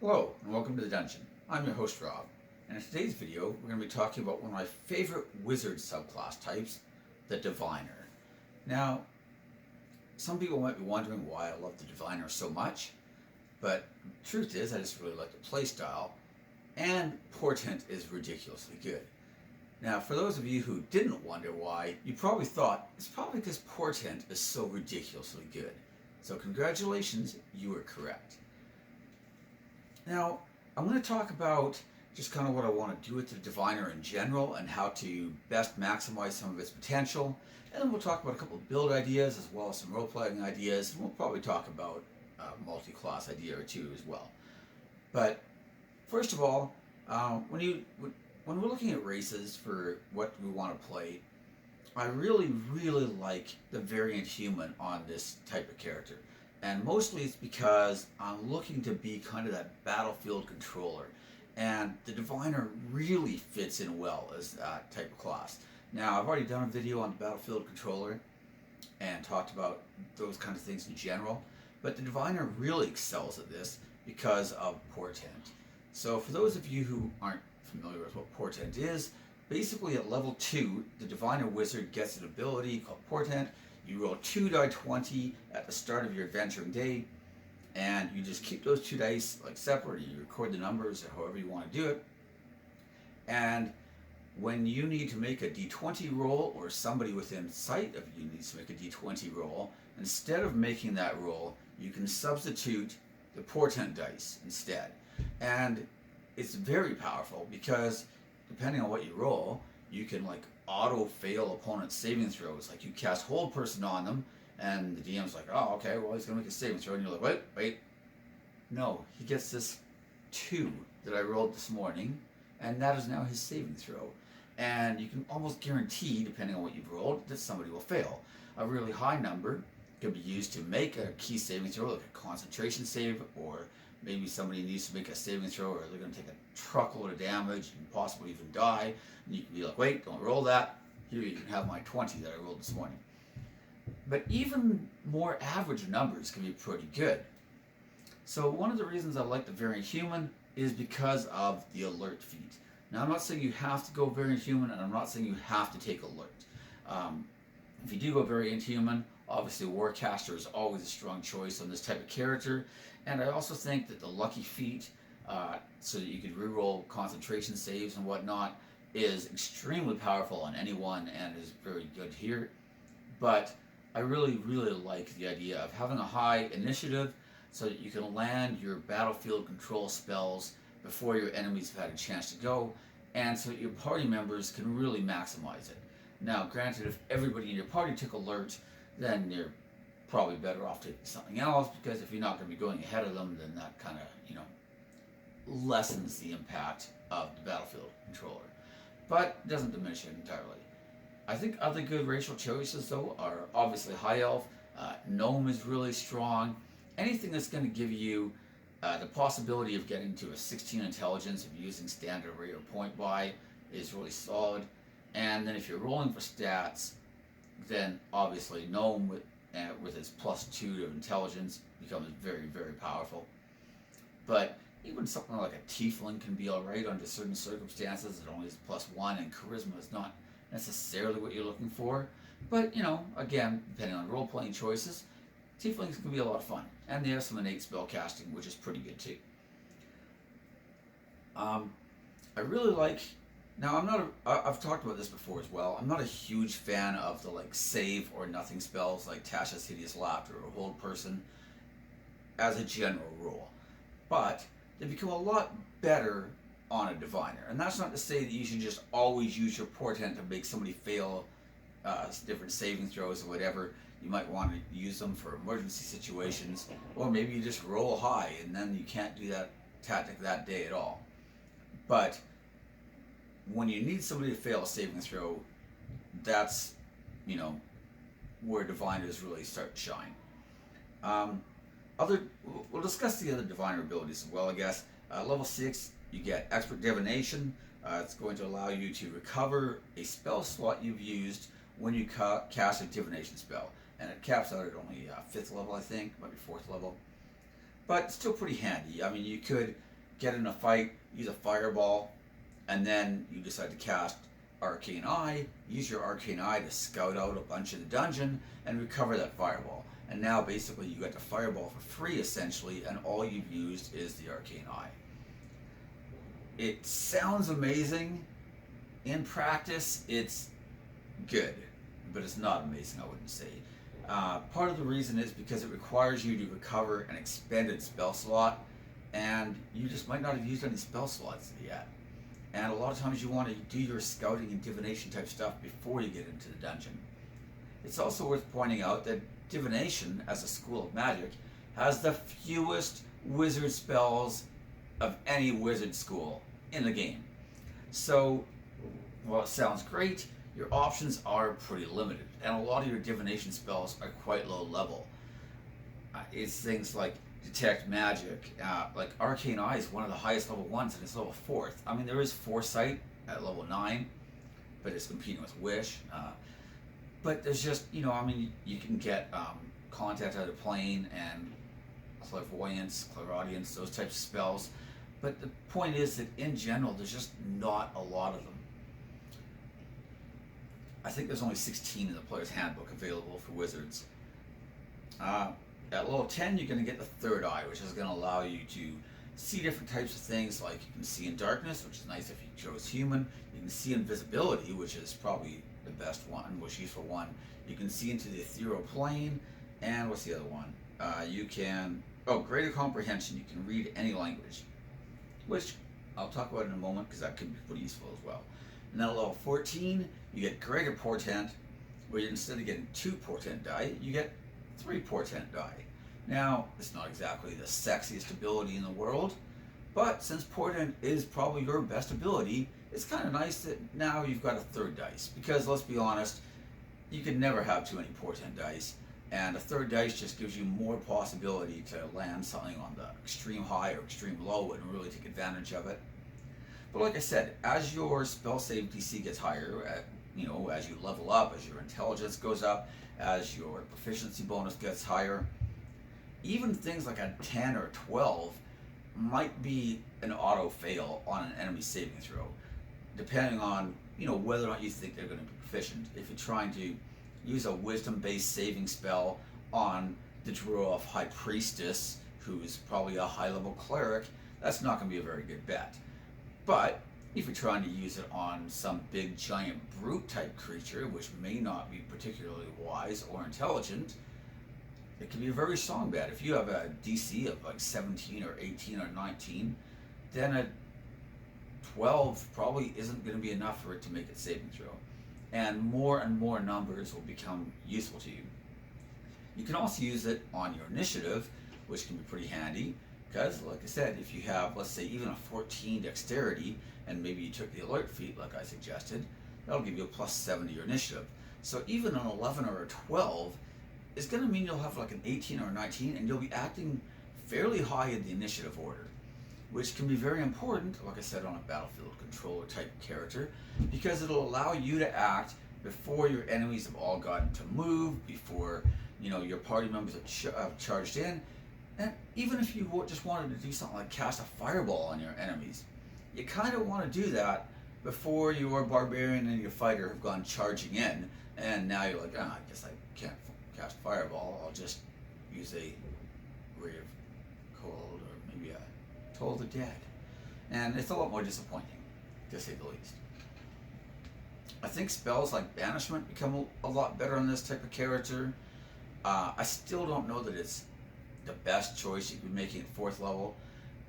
Hello and welcome to the dungeon. I'm your host Rob, and in today's video we're going to be talking about one of my favorite wizard subclass types, the Diviner. Now, some people might be wondering why I love the Diviner so much, but the truth is I just really like the playstyle, and portent is ridiculously good. Now, for those of you who didn't wonder why, you probably thought it's probably because portent is so ridiculously good. So congratulations, you were correct. Now, I'm going to talk about just kind of what I want to do with the Diviner in general and how to best maximize some of its potential. And then we'll talk about a couple of build ideas as well as some role-playing ideas. And we'll probably talk about a multi-class idea or two as well. But first of all, when we're looking at races for what we want to play, I really like the variant human on this type of character. And mostly it's because I'm looking to be kind of that battlefield controller. And the Diviner really fits in well as that type of class. Now, I've already done a video on the battlefield controller and talked about those kind of things in general. But the Diviner really excels at this because of portent. So for those of you who aren't familiar with what portent is, basically at level 2, the Diviner Wizard gets an ability called portent. You roll 2 die 20 at the start of your adventuring day, and you just keep those 2 dice like separate, or you record the numbers or however you want to do it. And when you need to make a d20 roll, or somebody within sight of you needs to make a d20 roll, instead of making that roll, you can substitute the portent dice instead. And it's very powerful because depending on what you roll, you can like auto fail opponent's saving throws. Like you cast Hold Person on them, and the DM's like, oh, okay, well, he's gonna make a saving throw, and you're like, wait. No, he gets this 2 that I rolled this morning, and that is now his saving throw. And you can almost guarantee, depending on what you've rolled, that somebody will fail. A really high number can be used to make a key saving throw, like a concentration save, or maybe somebody needs to make a saving throw, or they're going to take a truckload of damage and possibly even die. And you can be like, wait, don't roll that. Here you can have my 20 that I rolled this morning. But even more average numbers can be pretty good. So one of the reasons I like the variant human is because of the alert feat. Now, I'm not saying you have to go variant human, and I'm not saying you have to take alert. If you do go variant human, obviously Warcaster is always a strong choice on this type of character. And I also think that the lucky feat, so that you could reroll concentration saves and whatnot, is extremely powerful on anyone and is very good here. But I really like the idea of having a high initiative so that you can land your battlefield control spells before your enemies have had a chance to go, and so that your party members can really maximize it. Now, granted, if everybody in your party took alert, then you're probably better off taking something else, because if you're not going to be going ahead of them, then that kind of, lessens the impact of the battlefield controller. But it doesn't diminish it entirely. I think other good racial choices, though, are obviously High Elf. Gnome is really strong. Anything that's going to give you the possibility of getting to a 16 intelligence if using standard rate or point buy is really solid. And then if you're rolling for stats, then obviously Gnome with its +2 to intelligence becomes very powerful. But even something like a Tiefling can be alright under certain circumstances. It only has +1, and charisma is not necessarily what you're looking for. But, again, depending on role-playing choices, Tieflings can be a lot of fun. And they have some innate spell casting, which is pretty good too. I really like... Now, I've talked about this before as well. I'm not a huge fan of the save or nothing spells like Tasha's Hideous Laughter or Hold Person as a general rule. But they become a lot better on a Diviner. And that's not to say that you should just always use your portent to make somebody fail different saving throws or whatever. You might want to use them for emergency situations, or maybe you just roll high and then you can't do that tactic that day at all. But when you need somebody to fail a saving throw, that's, where Diviners really start to shine. We'll discuss the other Diviner abilities as well, I guess. Level 6, you get Expert Divination. It's going to allow you to recover a spell slot you've used when you cast a divination spell. And it caps out at only 5th level, I think, maybe 4th level. But it's still pretty handy. I mean, you could get in a fight, use a fireball, and then you decide to cast Arcane Eye, use your Arcane Eye to scout out a bunch of the dungeon and recover that fireball. And now basically you got the fireball for free essentially, and all you've used is the Arcane Eye. It sounds amazing. In practice, it's good, but it's not amazing, I wouldn't say. Part of the reason is because it requires you to recover an expended spell slot, and you just might not have used any spell slots yet. And a lot of times you want to do your scouting and divination type stuff before you get into the dungeon. It's also worth pointing out that divination, as a school of magic, has the fewest wizard spells of any wizard school in the game. So, while it sounds great, your options are pretty limited, and a lot of your divination spells are quite low level. It's things like detect magic, like Arcane Eye is one of the highest level ones, and it's level 4th. I mean, there is Foresight at level 9, but it's competing with Wish. But there's just, I mean, you can get Contact Out of Plane and Clairvoyance, Clairaudience, those types of spells. But the point is that in general, there's just not a lot of them. I think there's only 16 in the player's handbook available for wizards. At level 10, you're going to get the Third Eye, which is going to allow you to see different types of things, like you can see in darkness, which is nice if you chose human. You can see invisibility, which is probably the best one, most useful one. You can see into the ethereal plane, and what's the other one? Greater comprehension. You can read any language, which I'll talk about in a moment because that could be pretty useful as well. And then at level 14, you get greater portent, where instead of getting 2 portent die, you get 3 portent die. Now, it's not exactly the sexiest ability in the world, but since portent is probably your best ability, it's kind of nice that now you've got a 3rd dice, because let's be honest, you can never have too many portent dice, and a 3rd dice just gives you more possibility to land something on the extreme high or extreme low and really take advantage of it. But like I said, as your spell save DC gets higher, as you level up, as your intelligence goes up, as your proficiency bonus gets higher, even things like a 10 or 12 might be an auto fail on an enemy saving throw, depending on whether or not you think they're going to be proficient. If you're trying to use a wisdom-based saving spell on the Druid High Priestess, who's probably a high-level cleric, that's not going to be a very good bet. But if you're trying to use it on some big giant brute type creature, which may not be particularly wise or intelligent, it can be a very strong bet. If you have a DC of like 17 or 18 or 19, then a 12 probably isn't going to be enough for it to make its saving throw. And more numbers will become useful to you. You can also use it on your initiative, which can be pretty handy, because like I said, if you have, let's say, even a 14 dexterity, and maybe you took the alert feat like I suggested, that'll give you a +7 to your initiative. So even an 11 or a 12 is going to mean you'll have like an 18 or a 19, and you'll be acting fairly high in the initiative order, which can be very important, like I said, on a battlefield controller type character, because it'll allow you to act before your enemies have all gotten to move, before your party members have charged in. And even if you just wanted to do something like cast a fireball on your enemies, you kind of want to do that before your barbarian and your fighter have gone charging in, and now you're like, I guess I can't cast fireball, I'll just use a ray of cold or maybe a Toll the Dead. And it's a lot more disappointing, to say the least. I think spells like Banishment become a lot better on this type of character. I still don't know that it's the best choice you could be making at 4th level,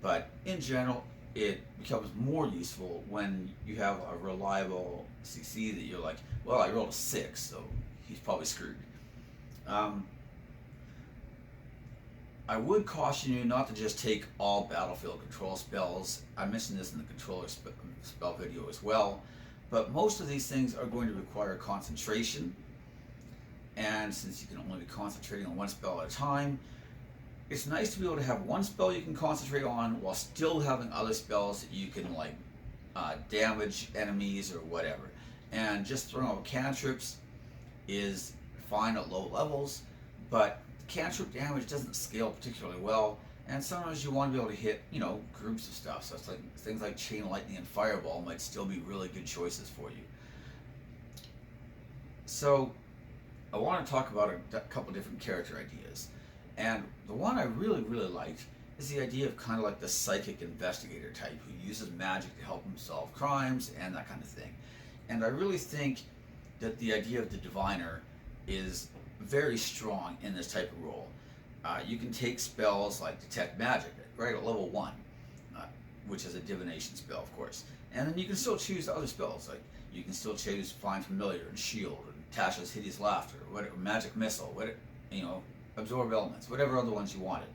but in general, it becomes more useful when you have a reliable CC that you're like, well, I rolled a 6, so he's probably screwed. I would caution you not to just take all battlefield control spells. I mentioned this in the controller spell video as well, but most of these things are going to require concentration, and since you can only be concentrating on one spell at a time, it's nice to be able to have one spell you can concentrate on while still having other spells that you can damage enemies or whatever. And just throwing out cantrips is fine at low levels, but cantrip damage doesn't scale particularly well, And sometimes you want to be able to hit, groups of stuff. So it's like things like Chain Lightning and Fireball might still be really good choices for you. So I want to talk about a couple different character ideas. And the one I really, really liked is the idea of kind of like the psychic investigator type who uses magic to help him solve crimes and that kind of thing. And I really think that the idea of the diviner is very strong in this type of role. You can take spells like Detect Magic, right, at level 1, which is a divination spell, of course. And then you can still choose other spells, like you can still choose Find Familiar and Shield, and Tasha's Hideous Laughter, whatever, Magic Missile, whatever, Absorb Elements, whatever other ones you wanted.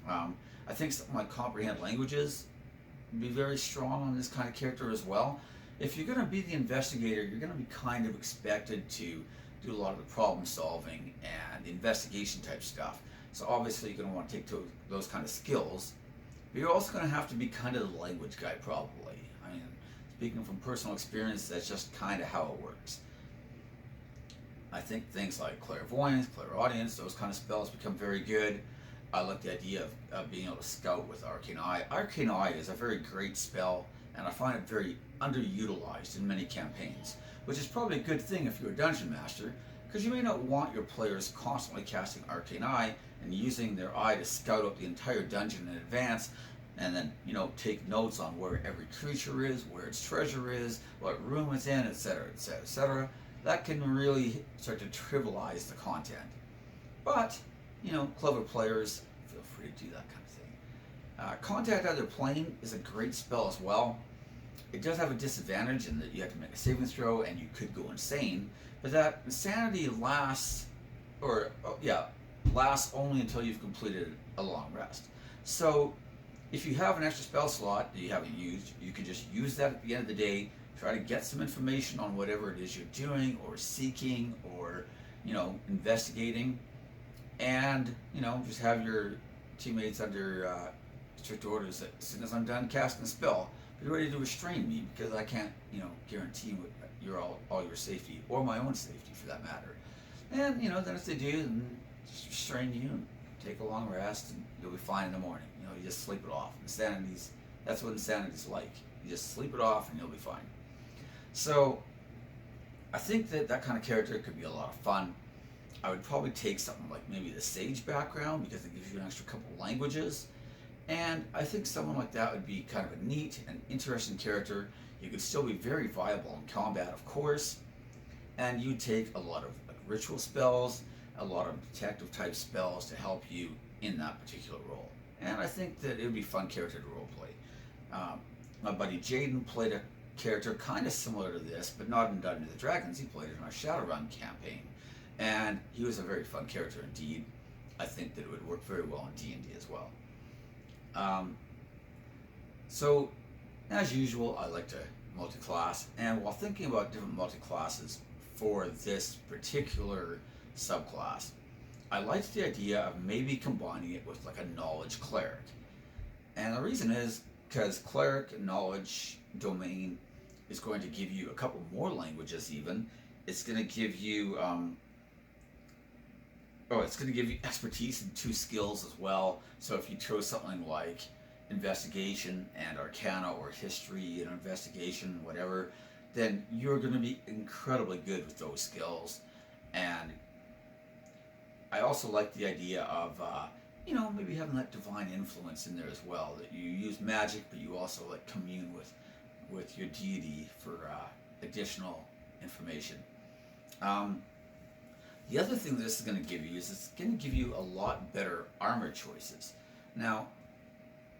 I think something like Comprehend Languages would be very strong on this kind of character as well. If you're going to be the investigator, you're going to be kind of expected to do a lot of the problem solving and the investigation type stuff. So obviously you're going to want to take those kind of skills, but you're also going to have to be kind of the language guy probably. I mean, speaking from personal experience, that's just kind of how it works. I think things like clairvoyance, clairaudience, those kind of spells become very good. I like the idea of being able to scout with Arcane Eye. Arcane Eye is a very great spell, and I find it very underutilized in many campaigns, which is probably a good thing if you're a dungeon master, because you may not want your players constantly casting Arcane Eye and using their eye to scout out the entire dungeon in advance, and then take notes on where every creature is, where its treasure is, what room it's in, etc., etc., etc. That can really start to trivialize the content. But clever players feel free to do that kind of thing. Contact Other Plane is a great spell as well. It does have a disadvantage in that you have to make a saving throw and you could go insane, but that insanity lasts only until you've completed a long rest. So if you have an extra spell slot that you haven't used, you can just use that at the end of the day, try to get some information on whatever it is you're doing or seeking or investigating, and just have your teammates under strict orders that as soon as I'm done casting a spell, be ready to restrain me, because I can't guarantee all your safety or my own safety for that matter. And then if they do, then just restrain you and take a long rest, and you'll be fine in the morning. You just sleep it off. That's what insanity's like. You just sleep it off and you'll be fine. So I think that kind of character could be a lot of fun. I would probably take something like maybe the Sage background, because it gives you an extra couple languages. And I think someone like that would be kind of a neat and interesting character. You could still be very viable in combat, of course. And you'd take a lot of ritual spells, a lot of detective type spells to help you in that particular role. And I think that it would be a fun character to roleplay. My buddy Jaden played a character kind of similar to this, but not in Dungeons & Dragons. He played it in our Shadowrun campaign. And he was a very fun character indeed. I think that it would work very well in D&D as well. So, as usual, I like to multi-class, and while thinking about different multi-classes for this particular subclass, I liked the idea of maybe combining it with like a knowledge cleric. And the reason is because cleric knowledge domain is going to give you a couple more languages even. It's going to give you it's going to give you expertise in 2 skills as well. So if you chose something like investigation and arcana, or history and investigation, whatever, then you're going to be incredibly good with those skills. And I also like the idea of maybe having that divine influence in there as well, that you use magic but you also like commune with your deity for additional information. The other thing this is going to give you is it's going to give you a lot better armor choices. Now,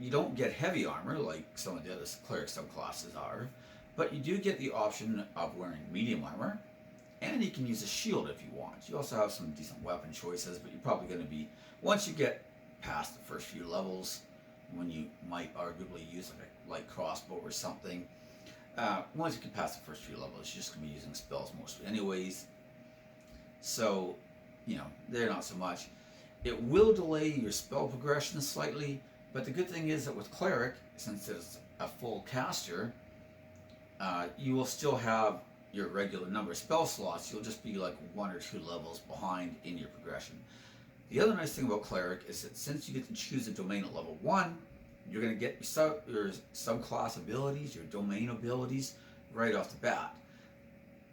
you don't get heavy armor like some of the other cleric subclasses are, but you do get the option of wearing medium armor, and you can use a shield if you want. You also have some decent weapon choices, but you're probably going to be, once you get past the first few levels, when you might arguably use like a light crossbow or something, once you get past the first few levels, you're just going to be using spells mostly anyways. So, they're not so much. It will delay your spell progression slightly, but the good thing is that with Cleric, since it's a full caster, you will still have your regular number of spell slots. You'll just be like 1 or 2 levels behind in your progression. The other nice thing about Cleric is that since you get to choose a domain at level 1, you're going to get your subclass abilities, your domain abilities, right off the bat.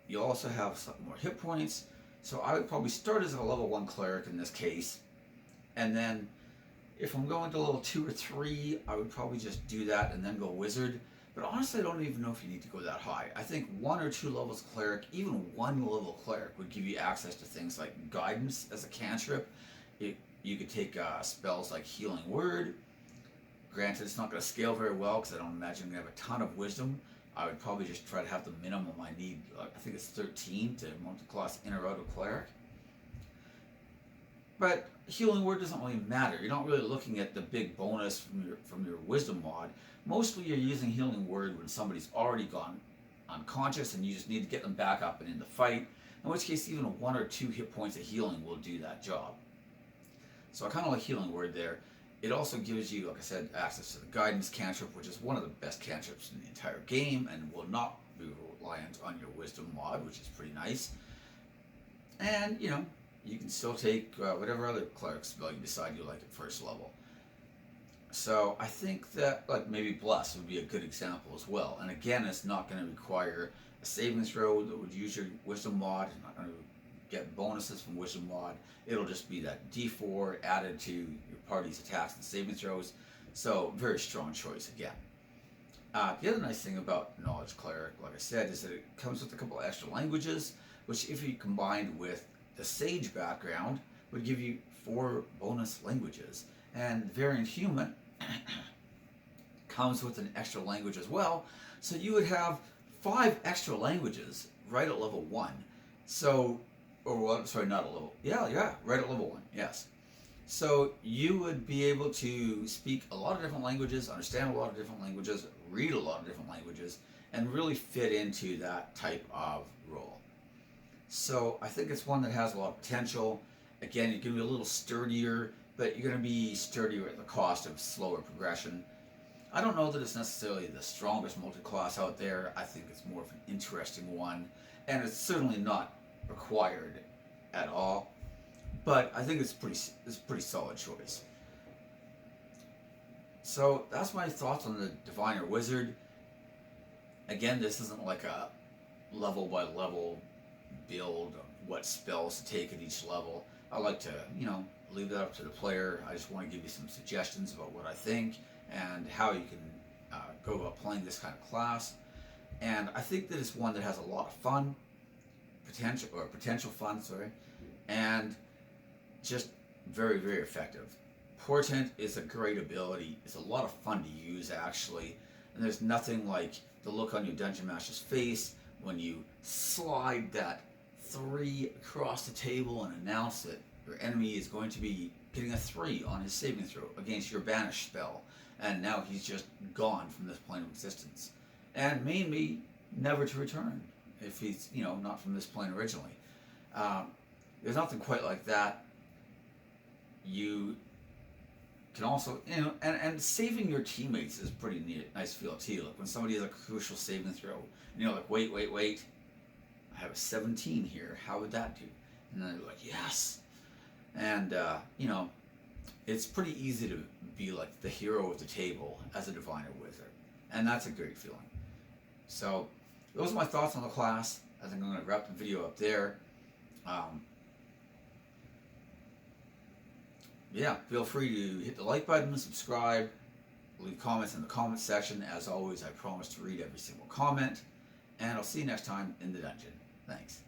You also have some more hit points, so I would probably start as a level 1 Cleric in this case, and then if I'm going to level 2 or 3, I would probably just do that and then go Wizard. But honestly, I don't even know if you need to go that high. I think 1 or 2 levels Cleric, even 1 level Cleric, would give you access to things like Guidance as a cantrip. You could take spells like Healing Word. Granted, it's not going to scale very well because I don't imagine I'm going to have a ton of Wisdom. I would probably just try to have the minimum I need. I think it's 13 to multi-class in or out of Cleric. But Healing Word doesn't really matter. You're not really looking at the big bonus from your Wisdom mod. Mostly you're using Healing Word when somebody's already gone unconscious and you just need to get them back up and in the fight, in which case even 1 or 2 hit points of healing will do that job. So I kind of like Healing Word there. It also gives you, like I said, access to the Guidance cantrip, which is one of the best cantrips in the entire game and will not be reliant on your Wisdom mod, which is pretty nice. And, you know, you can still take whatever other Cleric spell you decide you like at first level. So I think that like maybe Bless would be a good example as well. And again, it's not going to require a saving throw that would use your Wisdom mod. It's not going to get bonuses from Wisdom mod. It'll just be that D4 added to your party's attacks and saving throws. So very strong choice again. The other nice thing about Knowledge Cleric, like I said, is that it comes with a couple of extra languages, which if you combined with the Sage background, would give you 4 bonus languages. And Variant Human comes with an extra language as well, so you would have 5 extra languages right at level 1. So, sorry, not at level, right at level 1, yes. So you would be able to speak a lot of different languages, understand a lot of different languages, read a lot of different languages, and really fit into that type of role. So I think it's one that has a lot of potential. Again, you're going to be a little sturdier, but you're going to be sturdier at the cost of slower progression. I don't know that it's necessarily the strongest multi-class out there. I think it's more of an interesting one, and it's certainly not required at all. But I think it's a pretty solid choice. So that's my thoughts on the Diviner Wizard. Again, this isn't like a level by level build of what spells to take at each level. I like to, leave that up to the player. I just want to give you some suggestions about what I think and how you can go about playing this kind of class. And I think that it's one that has a lot of fun, potential fun, and just very, very effective. Portent is a great ability. It's a lot of fun to use, actually. And there's nothing like the look on your Dungeon Master's face when you slide that 3 across the table and announce that your enemy is going to be getting a 3 on his saving throw against your banish spell. And now he's just gone from this plane of existence. And maybe never to return if he's, not from this plane originally. There's nothing quite like that. You can also, and saving your teammates is pretty neat, nice feel too. Like when somebody has a crucial saving throw, and like, wait, I have a 17 here, how would that do? And then they're like, yes. And, it's pretty easy to be like the hero of the table as a Diviner Wizard. And that's a great feeling. So, those are my thoughts on the class. I think I'm going to wrap the video up there. Feel free to hit the like button, subscribe, leave comments in the comment section. As always, I promise to read every single comment. And I'll see you next time in the dungeon. Thanks.